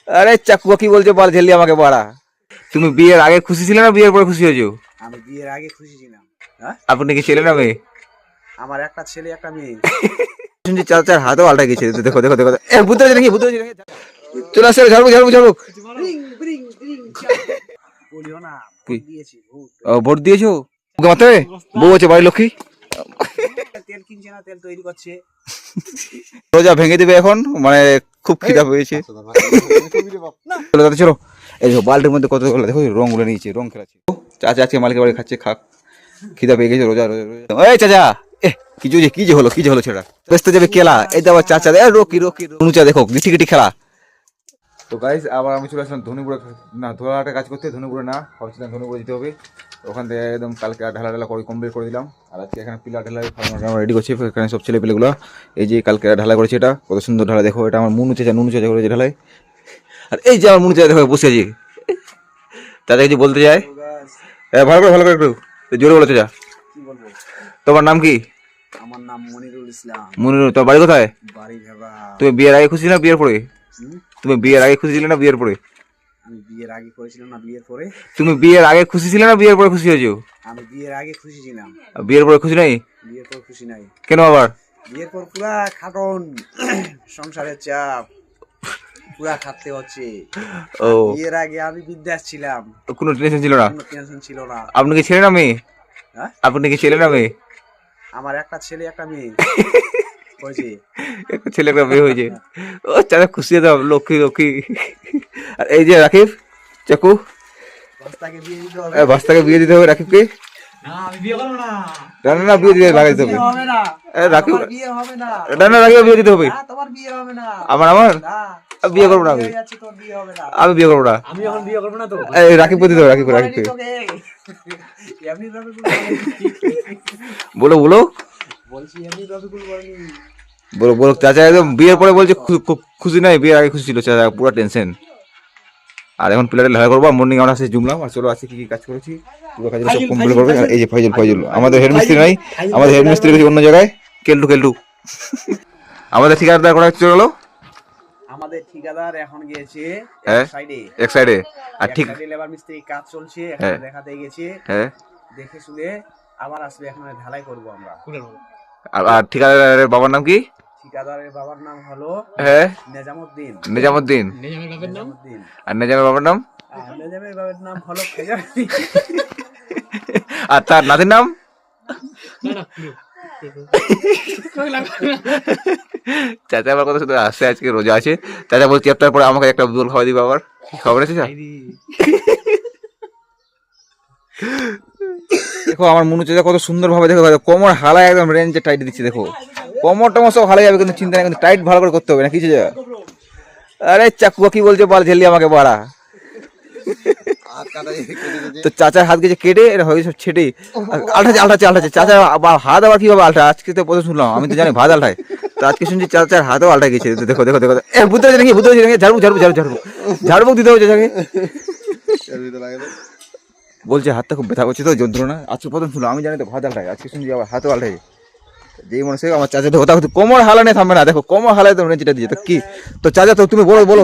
আরে চাকুয়া কি বলছো বল ঝেলি আমাকে বাড়া। তুমি বিয়ের আগে খুশি ছিলে না বিয়ের পরে খুশি হয়েছো? আমি বিয়ের আগে খুশি ছিলাম। হ্যাঁ, আপনি কি ছেলে না মেয়ে? আমার একটা ছেলে একটা মেয়ে। শুনছি চাচার হাতেও আলটা গেছে। দেখো দেখো দেখো, এ বুদ্ধ নাকি বুদ্ধ চলে আসছে। ঝাড়বুক ঝাড়বুক ঝাড়বুক। বলিও না, কি? দিয়েছি ভোট। ও ভোট দিয়েছো? ওকে মারতে হবে? বউ আছে বাড়ির লক্ষ্মী। তেল কিনছে না, তেল তৈরি করছে। রোজা ভেঙে দিবে এখন, মানে খুব খিদা পেয়েছে। চলো দাদা চলো। এই দেখো বালতির মধ্যে কত দেখো রং গুলো নিয়েছে, রং খেলাচ্ছে। চাচা আজকে মালিকের বাড়ি খাচ্ছে, খাক। খিদা পেয়ে গেছে রোজা রোজা রোজা। এই চাচা কি যে হলো ছেড়া ব্যস্ত যাবে খেলা। এই তো আবার চাচা রকি রকি নুচা দেখো গিটি খেলা। তো গাইস আবার আমি চলে আসলাম ধনুপুরে, না ধোলাহাটে কাজ করতে। ধনুপুরে না, ভাবছিলাম ধনুপুরে যেতে হবে। ওখান থেকে একদম কালকে ঢালা করে কমপ্লিট করে দিলাম। আর আজকে এখানে পিলার ঢালাই রেডি করছি। এখানে সব ছেলে পেলেগুলো এই যে কালকে ঢালাই করেছে, এটা কত সুন্দর ঢালাই দেখো। এটা আমার নুনু চাচা করেছে ঢালাই। আর এই যে আমার নুনু চাচা দেখো বসে আছে, চাচা কিছু বলতে যায়। ভালো করে একটু জোরে বলো চাচা। কি বলবো? তোমার নাম কি? আমার নাম মনিরুল ইসলাম। মনিরুল। তোমার বাড়ি কোথায়? বাড়ি ভেবা। তুমি বিয়ের আগে খুশি না বিয়ের পরে? তুমি বিয়ের আগে খুশি ছিলে না বিয়ের পরে? আমি বিয়ের আগে করেছিলাম না বিয়ের পরে? তুমি বিয়ের আগে খুশি ছিলে না বিয়ের পরে খুশি হয়েছো? আমি বিয়ের আগে খুশি ছিলাম। বিয়ের পরে খুশি নাই? বিয়ের পর খুশি নাই। কেন আবার? বিয়ের পর পুরা খাটন, সংসারের চাপ, পুরা খাটতে হচ্ছে। ও, বিয়ের আগে আমি বিদ্যাস ছিলাম, কোনো টেনশন ছিল না? কোনো টেনশন ছিল না। আপনি কি ছেলে না মেয়ে? হ্যাঁ, আপনি কি ছেলে না মেয়ে? আমার একটা ছেলে একটা মেয়ে হয়েছে। একটা ছেলে একটা মেয়ে হয়েছে। ও চাচা খুশি হয়ে লক্ষ্মী লক্ষ্মী। আর এই যে রাকিব চাকু, বাস্তাকে বিয়ে দিতে হবে। বাস্তাকে বিয়ে দিতে হবে রাকিবকে। না আমি বিয়ে করব না। না বিয়ে দিতে লাগাই দিতে হবে। হবে না, রাকিব বিয়ে হবে না। না রাকিব বিয়ে দিতে হবে। না তোমার বিয়ে হবে না। আমার না বিয়ে করবো না। তোর বিয়ে হবে না। আমি বিয়ে করবো না। আমি এখন বিয়ে করব না তো। রাকিব দিতে হবে, রাকিবকে এমনি রবিকুল বলো বলো বলছি, এমনি রবিকুল বলেনি। বলো চাচা একদম বিয়ের পরে বলছে খুশি নাই, বিয়ের আগে খুশি ছিল চাচা, পুরো টেনশন। আর এখন প্লেটে ঢালাই করবো। মর্নিং আমরা আসে জুমলাম। আর চলো আজকে কি কাজ করেছি পুরো কাজ সব কমপ্লিট করবে। এই যে ফয়জুল আমাদের হেডমিস্ত্রি নাই, আমাদের হেডমিস্ত্রি গেছে অন্য জায়গায়, কেলটু আমাদের ঠিকাদার করা চলে গেলো। আমাদের ঠিকাদার এখন গিয়েছে এক সাইডে। আর ঠিক লেবার মিস্ত্রি কাজ চলছে, হ্যাঁ দেখাতে গেছে। হ্যাঁ, দেখে শুনে আবার আসবে, এখন ঢালাই করব আমরা। আর ঠিকাদারের বাবার নাম কি? ঠিকাদারের বাবার নাম হলো নেজামুদ্দিন। আর নেজামের বাবার নাম? নেজামের বাবার নাম হলো আর তার নাতির নাম? চাচা আমার কথা শুধু আসছে, আজকে রোজা আছে। চাচা বলছি আপনার পরে আমাকে একটা বিবল খাওয়া দিবে আবার। খবর আছে চাচা? দেখো আমার মনু চাচা কত সুন্দর ভাবে দেখো কোমর হালায় একদম রেঞ্জে টাইট দিচ্ছে। দেখো কোমর টমর সব হালাই যাবে, কিন্তু চিন্তা নেই, কিন্তু টাইট ভালো করে করতে হবে না কিছু চাচা। আরে চাকুয়া কি বলছো বল ঝেলি আমাকে বাড়া। তো চাচার হাত গেছে কেটে, এটা হয়ে সব ছেটে আলটাছে। চাচার হাত আবার কিভাবে আলটা? আজকে তো প্রথম শুনলাম, আমি তো জানি ভাত আলটায়, তো আজকে শুনছি চাচার হাতও আলটা গেছে। দেখো বুঝতে পারছি নাকি? ঝাড়বুক দিতে হবে চাচাকে। বলছে হাতটা খুব ব্যথা করছে তো যন্ত্রণা। আজকে প্রথম শুনলাম, আমি জানি তো ভাত আলটায়, আজকে শুনছি আবার হাতও আলটায়। যেই মনে আমার চাচা দেখো তা কোমর হালানে থামবে না। দেখো কোমর হালায় তো রেঞ্জটা দিয়ে। তো কি তো চাচা, তো তুমি বলো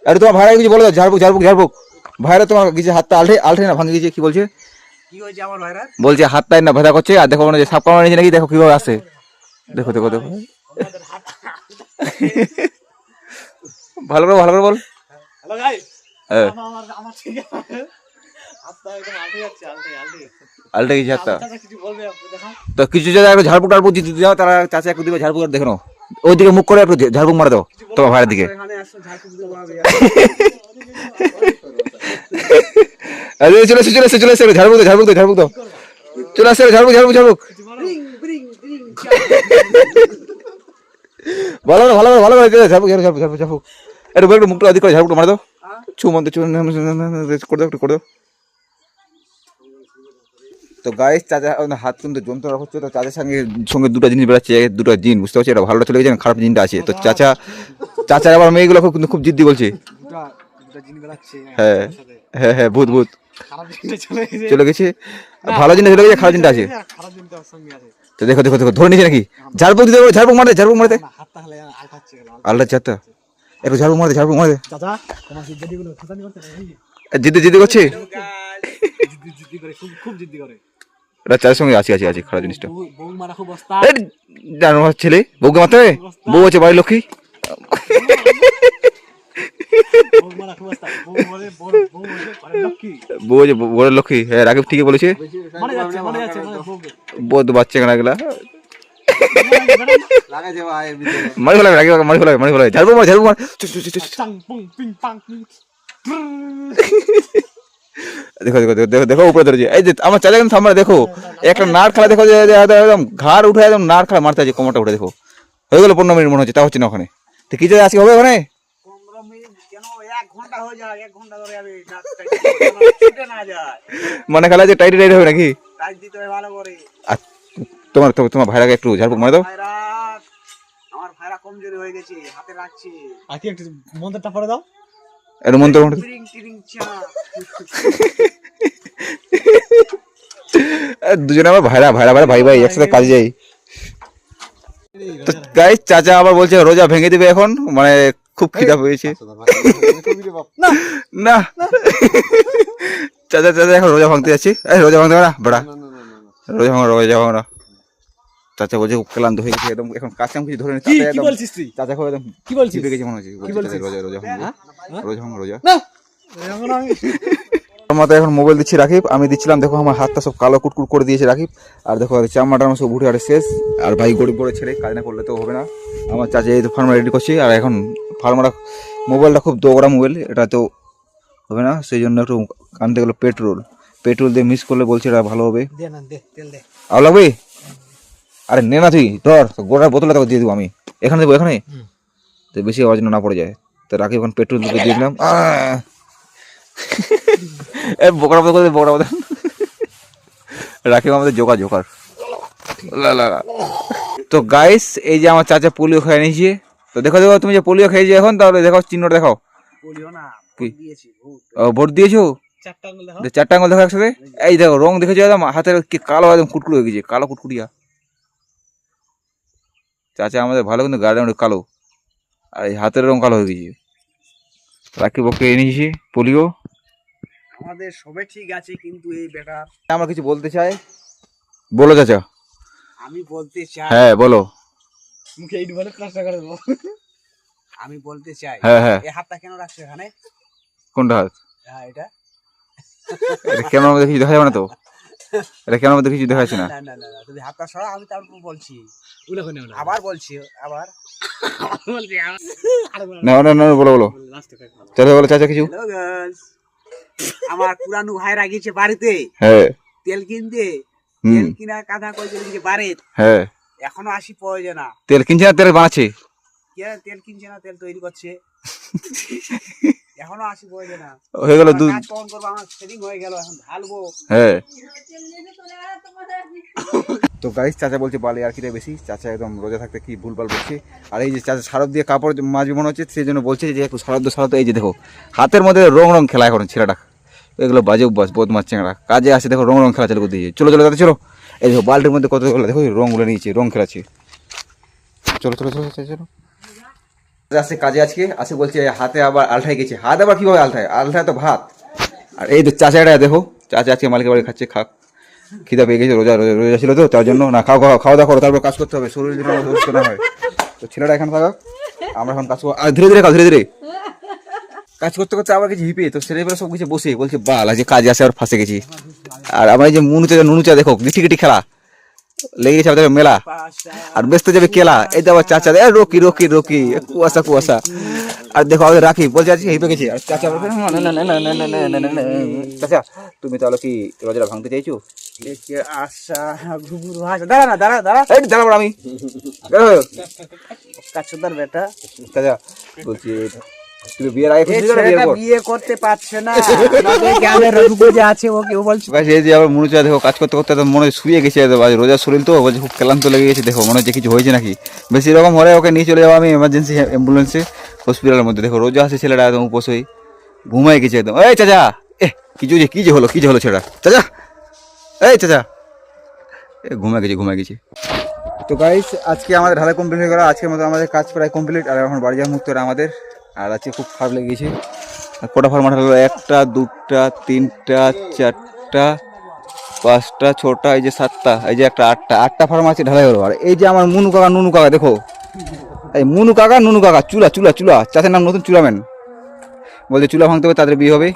আরে তোমার ভাইরা কিছু বলো, ঝাড়বুক ভাইরা তোমার কিছু হাতটা আলটে না ভাঙে গেছে, কি বলছে? কি হয়েছে আমার ভাইরা? বলছে হাতটাই না ব্যথা করছে। আর দেখো মনে হচ্ছে সাপ কামড় নিয়েছে নাকি, দেখো কিভাবে আসে। দেখো ভালো করে বল। আলটে গেছে হাতটা। তো কিছু জায়গায় একটু ঝাড়বুক টাড়বুক দিতে যাও, তারা চাচা একটু দিবে ঝাড়বুক। দেখো না ওইদিকে মুখ করে একটু ঝাড়বুক মারা দাও তোমার ভাইয়ের দিকে। চলে আসছে ঝাড়বুক দাও। চলে আসছে ঝাড়বুক। ভালো করে ঝাড়বুক। একটু মুখটা অধিক করে ঝাড়বুক মারা দাও। করে দাও। তো গাইস চাচা হাত কিন্তু যন্ত্রণা হচ্ছে। তো চাচার সঙ্গে দুটো জিনিস বেড়াচ্ছে, দুটো জিন বুঝতে পারছি। এটা ভালোটা চলে গেছে, খারাপ জিনটা আছে। তো চাচার আবার মেয়েগুলো কিন্তু খুব জিদ্দি বলছে। হ্যাঁ ভূত চলে গেছে। ভালো জিনিস চলে গেছে, খারাপ জিনটা আছে। তো দেখো ধরে নিয়েছে নাকি? ঝাড়বুক মারতে আলটা চারটা। একটু ঝাড়ু মারে ঝাড়ু মারে চাচা তোমার জিদ্দিগুলো খাতানি করতে নেই জিদ্দি জিদ্দি করছে জিদ্দি করে খুব জিদ্দি করে এটা চায়ের সঙ্গে আছি খারাপ জিনিসটা বউ মারা খুব অবস্থা জানো আমার ছেলে বউকে মারতে হবে বউ আছে বাড়ির লক্ষ্মী বউ মারা খুব অবস্থা বউ বলে লক্ষ্মী বউ আছে বড়ের লক্ষ্মী। হ্যাঁ রাকিব ঠিকই বলেছে মনে যাচ্ছে বহুত বাচ্চা কেনা গেলা লাগাইছে ভাই এর ভিতরে মারি ফেলাবে রাকিব মারি ফেলাবে ঝাড়ু মার চাং পুং পিং পাং দেখো উপরে ধরেছে এই যে আমার চাচা কিন্তু থামবে দেখো একটা নাড় খেলা দেখো যে একদম ঘাড় উঠে একদম নাড় খেলা মারতে আছে কোমরটা উঠে দেখো হয়ে গেল 15 মিনিট মনে হচ্ছে তা হচ্ছে না ওখানে তো কি আজকে হবে ওখানে 15 মিনিট কেন 1 ঘন্টা হয়ে যায় 1 ঘন্টা ধরে আমি ছুটে না যায় মানে খেলা যে টাইট হবে নাকি টাইট দিতে হয় ভালো করে। আর তোমার ভাইরাকে একটু ঝাড়ফুঁক মারে দাও আমার ভাইরা কমজোরি হয়ে গেছে হাতে রাখছে আকি একটু মন্ত্রটা পড়ে দাও একটু মন্ত্র টিরিং টিরিং চা দুজনে আমার ভাইরা ভাই একসাথে কাজে যাই। তো গাইস চাচা আবার বলছে রোজা ভেঙে দিবে এখন মানে খুব খিদা পেয়েছে না চাচা এখন রোজা ভাঙতে যাচ্ছি রোজা ভাঙতে না বেড়া রোজা ভাঙা না চাচা বলছে খুব ক্লান্ত হয়ে গেছে একদম এখন কাজ কাম কিছু ধরে নি কি বলছিস তুই চাচা খুব একদম কি বলছিস চিপে গেছে মনে হচ্ছে রোজা না মাথায় এখন মোবাইল দিচ্ছি রাকিব আমি দিচ্ছিলাম দেখো আমার হাতটা সব কালো কুটকুট করে দিয়েছে রাকিব আর দেখো চামড়াটা আমার সব উঠে আরে শেষ আর ভাই গরিব বড় ছেলে কাজ না করলে তো হবে না আমার চাচা এই তো ফার্মা রেডি করছি আর এখন ফার্মাটা মোবাইলটা খুব দোগড়া মোবাইল এটা তো হবে না সেই জন্য একটু আনতে গেলো পেট্রোল দিয়ে মিক্স করলে বলছে এটা ভালো হবে দে না দে তেল দে আর লাগবে আরে নে না তুই ধর গোটার বোতলটা তোকে দিয়ে দেবো আমি এখানে দেবো এখানে তো বেশি আওয়াজ না পড়ে যায় তো রাকিব এখন পেট্রোল দিয়ে দিলাম বোকরা বোতল রাকিব আমাদের জোকার তো গাইস এই যে আমার চাচা পোলিও খেয়ে নিয়েছে তো দেখো তুমি যে পোলিও খেয়েছো এখন তাহলে দেখো চিহ্নটা দেখাও বলিও না কি? দিয়েছি ভোট দিয়েছো চারটা আঙ্গুল দেখো 4টা আঙুল দেখো একসাথে এই দেখো রং দেখেছো একদম হাতের কি কালো একদম কুটকুট হয়ে গেছে কালো কুটকুটিয়া চাচা আমাদের ভালো কিন্তু গার্ডেন কালো আর এই হাতের রং কালো হয়ে গেছে রাকিব ওকে এনেছি পোলিও আমাদের সবে ঠিক আছে কিন্তু এই বেটা আমার কিছু বলতে চাই বলো চাচা আমি বলতে চাই হ্যাঁ বলো মুখে এইট বলে প্লাস্টার করে দেবো আমি বলতে চাই হ্যাঁ এই হাতটা কেন রাখছো এখানে কোনটা হাত হ্যাঁ এটা ক্যামেরার মধ্যে কিছু দেখা যাবে না তো এটা ক্যামেরার মধ্যে কিছু দেখা যাচ্ছে না না না না তুমি হাতটা সরা আমি তারপর বলছি উলে কোনে উলে আবার বলছি আবার বলছি না বলো লাস্টে কয়েক ভালো চাচা বলো চাচা কিছু হ্যালো গার্লস আমার পুরানো ভাইরা গেছে বাড়িতে হ্যাঁ তেল কিনতে হুম তেল কিনা কাঁথা করে চলে গেছে বাড়িতে হ্যাঁ এখনো আসি প্রয়োজন না তেল কিনছে না তেল বানাচ্ছে কে তেল কিনছে না তেল তৈরি করছে এখনো আসি প্রয়োজন না হয়ে গেল দুধ কাজ কখন করবো আমার সেটিং হয়ে গেল এখন ঢালবো হ্যাঁ তো গাইস চাচা বলছে বালি আর কিটা বেশি চাচা একদম রোজা থাকতে কি ভুলভাল বলছে আর এই যে চাচা সারফ দিয়ে কাপড় মাজবি মনে হচ্ছে সেই জন্য বলছে যে একটু সারফ এই যে দেখো হাতের মধ্যে রং খেলা এখন ছেলেটা এগুলো বাজে অভ্যাস বদমাস চেংড়া কাজে আসে দেখো রং খেলা চালু করে দিয়েছে চলো দাদা চলো এই দেখো বালতির মধ্যে কতগুলো দেখো রংগুলো নিয়েছে রং খেলাচ্ছে চলো আসছে কাজে আজকে বলছে হাতে আবার আলঠায় গেছে হাত আবার কিভাবে আলঠায় তো ভাত আর এই তো চাচাটা দেখো চাচা আজকে মালিকের বাড়ি খাচ্ছে খাক খিদা পেয়ে গেছে রোজা ছিল তো তার জন্য না খাওয়া দাওয়া করো তারপর কাজ করতে হবে শরীর যেন অসুস্থ না হয় তো ছেলেটা এখানে থাকা আমরা এখন কাজ করবো আর ধীরে ধীরে কাজ করতে আবার কিছু হিপে তো ছেলেবেলা সব কিছু বসে বলছে বাল আজকে কাজে আসে আর ফাঁসে গেছি আর আমার এই যে নুনুচা দেখো গিটি খেলা লেগে গেছে আমাদের মেলা আর ব্যস্ত যাবে কেলা এই তো আবার চাচা রকি কুয়াশা আর দেখো আমাদের রাখি বলছে আজকে হিপে গেছি আর চাচা চাচা তুমি তাহলে কি রোজাটা ভাঙতে চাইছো আচ্ছা দাঁড়া এই দাঁড়াবো আমি কাছুদার বেটা চাচা বলছি তুমি বিয়ের আগে খুশি না বিয়ের পর বিয়ে করতে পারছে না গ্রামের রঘুপুর যে আছে ওকে ও বলছে গাইস এই যে আবার মনুচা দেখো কাজ করতে তো মনে শুয়ে গেছে রোজার শরীর তো বলছে খুব ক্লান্ত লেগে গেছে দেখো মনে হচ্ছে কিছু হয়েছে নাকি বেশি রকম হলে ওকে নিয়ে চলে যাবো আমি এমার্জেন্সি অ্যাম্বুলেন্সে হসপিটালের মধ্যে দেখো রোজা আছে ছেলেটা একদম উপোস হয়ে ঘুমাই গেছে একদম এই চাচা কি যে হলো ছেলেটা চাচা এই চাচা ঘুমাই গেছে তো গাইস আজকে আমাদের ঢালাই কমপ্লিট হয়ে গেল আজকের মতো আমাদের কাজ প্রায় কমপ্লিট আর এখন বাড়ি যাওয়ার মুক্ত আমাদের আর আজকে খুব খারাপ লেগে গেছে। আর কটা ফার্ম হলো, 1টা 2টা 3টা 4টা 5টা 6টা, এই যে 7টা, এই যে একটা 8টা ফার্ম আছে ঢালাই হলো। আর এই যে আমার নুনু কাকা দেখো, এই নুনু কাকা চুলা চাষের নাম নতুন চুলাম্যান, বলছে চুলা ভাঙতে হবে তাদের বিয়ে হবে।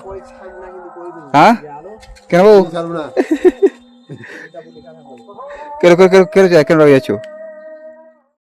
হ্যাঁ কেন বাবু, কেন কেন কেন কেন রাখি যাচ্ছ?